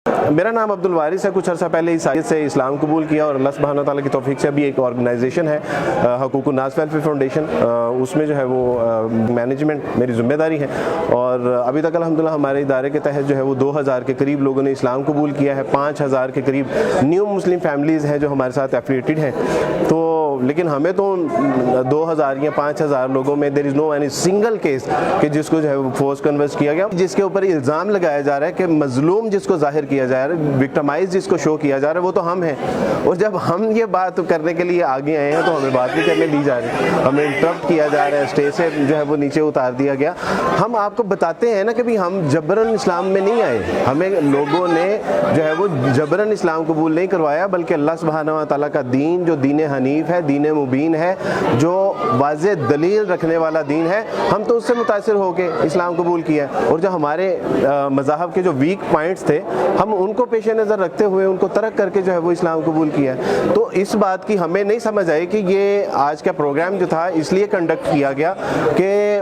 میرا نام عبد الوارث ہے. کچھ عرصہ پہلے عیسائیت سے اسلام قبول کیا اور اللہ سبحانہ تعالیٰ کی توفیق سے ابھی ایک آرگنائزیشن ہے حقوق الناس ویلفیئر فاؤنڈیشن, اس میں جو ہے وہ مینجمنٹ میری ذمہ داری ہے. اور ابھی تک الحمدللہ ہمارے ادارے کے تحت جو ہے وہ 2000 کے قریب لوگوں نے اسلام قبول کیا ہے. 5000 کے قریب نیو مسلم فیملیز ہیں جو ہمارے ساتھ ایفیلیٹڈ ہیں. تو لیکن ہمیں تو 2000 یا 5000 لوگوں میں دیر از نو اینی سنگل کیس کہ جس کو جو ہے وہ فورس کنورٹ کیا گیا, جس کے اوپر الزام لگایا جا رہا ہے کہ مظلوم جس کو ظاہر کیا جا رہا ہے, وکٹمائز جس کو شو کیا جا رہا ہے, وہ تو ہم ہیں. اور جب ہم یہ بات کرنے کے لیے آگے آئے ہیں تو ہمیں بات نہیں کرنے دی جا رہی, ہمیں انٹرپٹ کیا جا رہا ہے, اسٹیج سے جو ہے وہ نیچے اتار دیا گیا. ہم آپ کو بتاتے ہیں نا کہ بھی ہم جبراً اسلام میں نہیں آئے, ہمیں لوگوں نے جو ہے وہ جبراً اسلام قبول نہیں کروایا, بلکہ اللہ سبحانہ و تعالیٰ کا دین جو دین حنیف ہے, دین مبین ہے, جو واضح دلیل رکھنے والا دین ہے, ہم تو اس سے متاثر ہو کے اسلام قبول کیا. اور جو ہمارے مذاہب کے جو ویک پوائنٹس تھے ہم ان کو پیش نظر رکھتے ہوئے ان کو ترک کر کے جو ہے وہ اسلام قبول کیا. تو اس بات کی ہمیں نہیں سمجھ آئی کہ یہ آج کا پروگرام جو تھا اس لیے کنڈکٹ کیا گیا کہ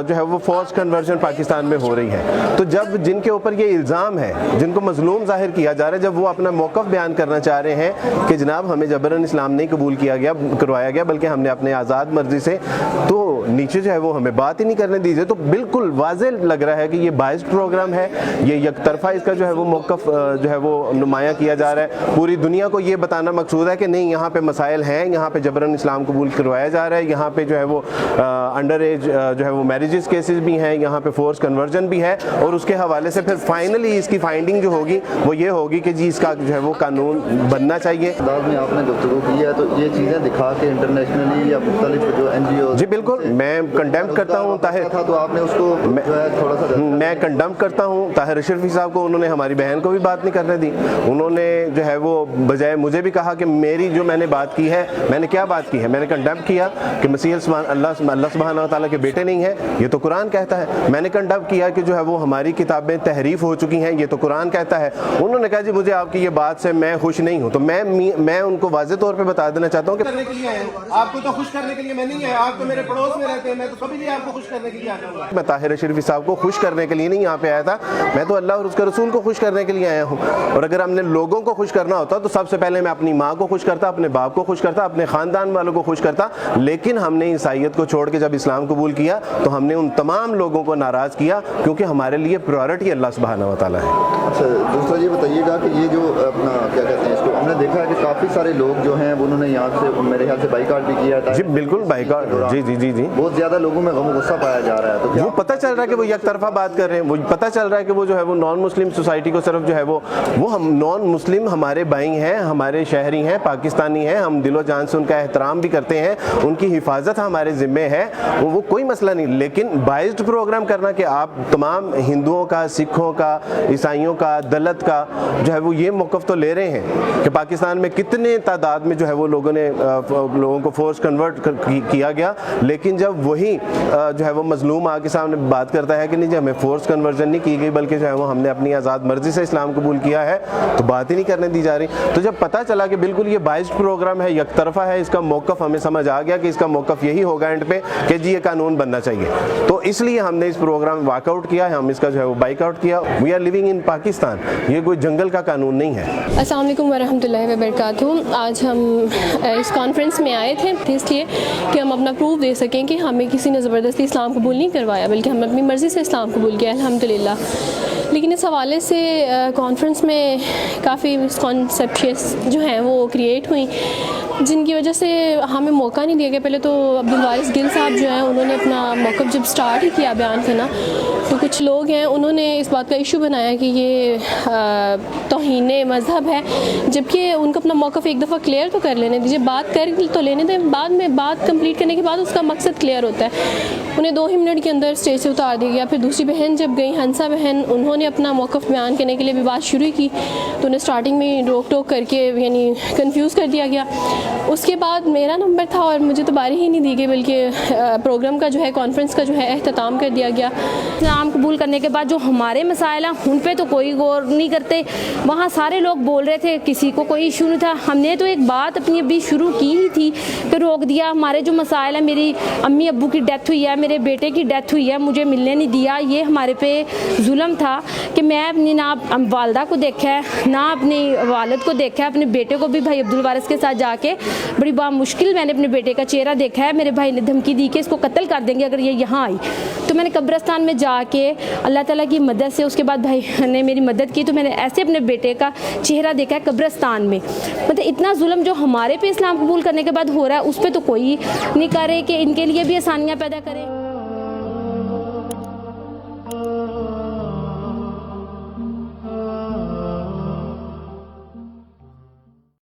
جو ہے وہ فورس کنورژن پاکستان میں ہو رہی ہے. تو جب جن کے اوپر یہ الزام ہے, جن کو مظلوم ظاہر کیا جا رہا ہے, جب وہ اپنا موقف بیان کرنا چاہ رہے ہیں کہ جناب ہمیں جبراً اسلام نہیں قبول کروایا گیا بلکہ ہم نے اپنے آزاد مرضی سے, تو نیچے جو ہے وہ ہمیں بات ہی نہیں کرنے دیجیے. تو بالکل واضح لگ رہا ہے کہ یہ بائسڈ پروگرام ہے, یہ یک طرفہ اس کا جو ہے وہ موقف جو ہے وہ نمایاں کیا جا رہا ہے. پوری دنیا کو یہ بتانا مقصود ہے کہ نہیں, یہاں پہ مسائل ہیں, یہاں پہ جبراً اسلام قبول کروایا جا رہا ہے, یہاں پہ جو ہے وہ انڈر ایج جو ہے وہ میریجز کیسز بھی ہیں, یہاں پہ فورس کنورژن بھی ہے. اور اس کے حوالے سے پھر فائنلی اس کی فائنڈنگ جو ہوگی وہ یہ ہوگی کہ جی اس کا جو ہے وہ قانون بننا چاہیے. انداز میں آپ نے گفتگو کی ہے تو یہ چیزیں دکھا کے انٹرنیشنلی یا مختلف جو این جی او, جی بالکل میں کنڈیم کرتا ہوں طاہر, تھا تو آپ نے اس کو جو ہے تھوڑا سا میں کنڈم کرتا ہوں طاہر اشرفی صاحب کو. انہوں نے ہماری بہن کو بھی بات نہیں کرنے دی. انہوں نے جو ہے وہ بجائے مجھے بھی کہا کہ میری جو میں نے بات کی ہے, میں نے کیا بات کی ہے, میں نے کنڈم کیا کہ مسیح اللہ سبحانہ و تعالیٰ کے بیٹے نہیں ہیں, یہ تو قرآن کہتا ہے. میں نے کنڈم کیا کہ جو ہے وہ ہماری کتابیں تحریف ہو چکی ہیں, یہ تو قرآن کہتا ہے. انہوں نے کہا جی مجھے آپ کی یہ بات سے میں خوش نہیں ہوں. تو میں ان کو واضح طور پہ بتا دینا چاہتا ہوں کہ آپ کو تو خوش کرنے کے لیے میں نہیں آیا, آپ تو میرے پڑوس میں رہتے ہیں, میں تو کبھی نہیں آپ کو خوش کرنے کے لیے آیا ہوں. میں طاہر اشرفی صاحب کو خوش کرنے کے لیے نہیں یہاں پہ آیا تھا, میں تو اللہ اور اس کے رسول کو خوش کرنے کے لیے آیا ہوں. اور اگر ہم نے لوگوں کو خوش کرنا ہوتا تو سب سے پہلے میں اپنی ماں کو خوش کرتا, اپنے باپ کو خوش کرتا, اپنے خاندان والوں کو خوش کرتا. لیکن ہم نے عیسائیت کو چھوڑ کے جب اسلام قبول کیا تو ہم نے ان تمام لوگوں کو ناراض کیا, کیونکہ ہمارے لیے پرائورٹی اللہ سبحانہ و تعالیٰ ہے. اچھا دوسرا یہ بتائیے گا کہ یہ جو اپنا کیا کہتے ہیں اس کو, ہم نے دیکھا ہے کہ کافی سارے لوگ جو ہیں انہوں نے یہاں سے میرے خیال سے بائیکاٹ بھی کیا ہے. جی بالکل بائیکاٹ, جی جی جی جی بہت زیادہ لوگوں میں غم و غصہ پایا جا رہا ہے. تو وہ پتہ چل رہا ہے کہ وہ یک طرفہ بات کر رہے ہیں, وہ پتہ چل رہا ہے کہ وہ جو ہے وہ نان مسلم سوسائٹی کو صرف جو ہے وہ ہم نان مسلم ہمارے بھائی ہیں, ہمارے شہری ہیں, پاکستانی ہیں, ہم دل و جان سے ان کا احترام بھی کرتے ہیں, ان کی حفاظت ہمارے ذمے ہے, وہ کوئی مسئلہ نہیں. لیکن بائسڈ پروگرام کرنا کہ آپ تمام ہندوؤں کا, سکھوں کا, عیسائیوں کا, دلت کا جو ہے وہ یہ موقف تو لے رہے ہیں کہ پاکستان میں کتنے تعداد میں جو ہے وہ لوگوں کو فورس کنورٹ کیا گیا. لیکن جب وہی جو ہے وہ مظلوم آ کے سامنے بات کرتا ہے کہ نہیں جی ہمیں فورس کنورژن نہیں کی گئی بلکہ جو ہے وہ ہم نے اپنی آزاد مرضی سے اسلام قبول کیا ہے, تو بات ہی نہیں کرنے دی جا رہی. تو جب پتہ چلا کہ بالکل یہ بائسڈ پروگرام ہے, یک طرفہ ہے, اس کا موقف ہمیں سمجھ آ گیا کہ اس کا موقف یہی ہوگا اینڈ پہ کہ جی یہ قانون بننا چاہیے. تو اس لیے ہم نے اس پروگرام میں واک آؤٹ کیا ہے, ہم اس کا جو ہے وہ بائک آؤٹ کیا. We are living in Pakistan, یہ کوئی جنگل کا قانون نہیں ہے. السلام علیکم ورحمۃ اللہ وبرکاتہ. آج ہم اس کانفرنس میں آئے تھے اس لیے کہ ہم اپنا پروف دے سکیں کہ ہمیں کسی نے زبردستی اسلام قبول نہیں کروایا بلکہ ہم اپنی مرضی سے اسلام قبول کیا الحمدللہ. لیکن اس حوالے سے کانفرنس میں کافی مسکنسیپشنز جو ہیں وہ کریٹ ہوئیں جن کی وجہ سے ہمیں موقع نہیں دیا گیا. پہلے تو عبد الوارث گل صاحب جو ہیں انہوں نے اپنا موقف جب سٹارٹ ہی کیا بیان کرنا تو کچھ لوگ ہیں انہوں نے اس بات کا ایشو بنایا کہ یہ توہین مذہب ہے, جبکہ ان کو اپنا موقف ایک دفعہ کلیئر تو کر لینے دیجیے, بات کر تو لینے دیں, بعد میں بات کمپلیٹ کرنے کے بعد اس کا مقصد کلیئر ہوتا ہے. انہیں 2 ہی منٹ کے اندر اسٹیج سے اتار دیا گیا. پھر دوسری بہن جب گئی, ہنسا بہن, انہوں نے اپنا موقف بیان کرنے کے لیے بھی بات شروع کی تو انہیں اسٹارٹنگ میں روک ٹوک کر کے یعنی کنفیوز کر دیا گیا. اس کے بعد میرا نمبر تھا اور مجھے تو باری ہی نہیں دی گئی بلکہ پروگرام کا جو ہے کانفرنس کا جو ہے اختتام کر دیا گیا. اسلام قبول کرنے کے بعد جو ہمارے مسائل ہیں ان پہ تو کوئی غور نہیں کرتے. وہاں سارے لوگ بول رہے تھے, کسی کو کوئی ایشو نہیں تھا. ہم نے تو ایک بات اپنی ابھی شروع کی ہی تھی کہ روک دیا. ہمارے جو مسائل ہیں, میری امی ابو کی ڈیتھ ہوئی ہے, میرے بیٹے کی ڈیتھ ہوئی ہے, مجھے ملنے نہیں دیا, یہ ہمارے پہ ظلم تھا. کہ میں اپنی نہ والدہ کو دیکھا ہے نہ اپنی والد کو دیکھا ہے، اپنے بیٹے کو بھی بھائی عبدالوارث کے ساتھ جا کے بڑی مشکل میں نے اپنے بیٹے کا چہرہ دیکھا ہے۔ میرے بھائی نے دھمکی دی کہ اس کو قتل کر دیں گے اگر یہ یہاں آئی، تو میں نے قبرستان میں جا کے اللہ تعالیٰ کی مدد سے اس کے بعد بھائی نے میری مدد کی، تو میں نے ایسے اپنے بیٹے کا چہرہ دیکھا ہے قبرستان میں۔ مطلب اتنا ظلم جو ہمارے پہ اسلام قبول کرنے کے بعد ہو رہا ہے اس پہ تو کوئی نہیں کر رہے کہ ان کے لیے بھی آسانیاں پیدا کرے۔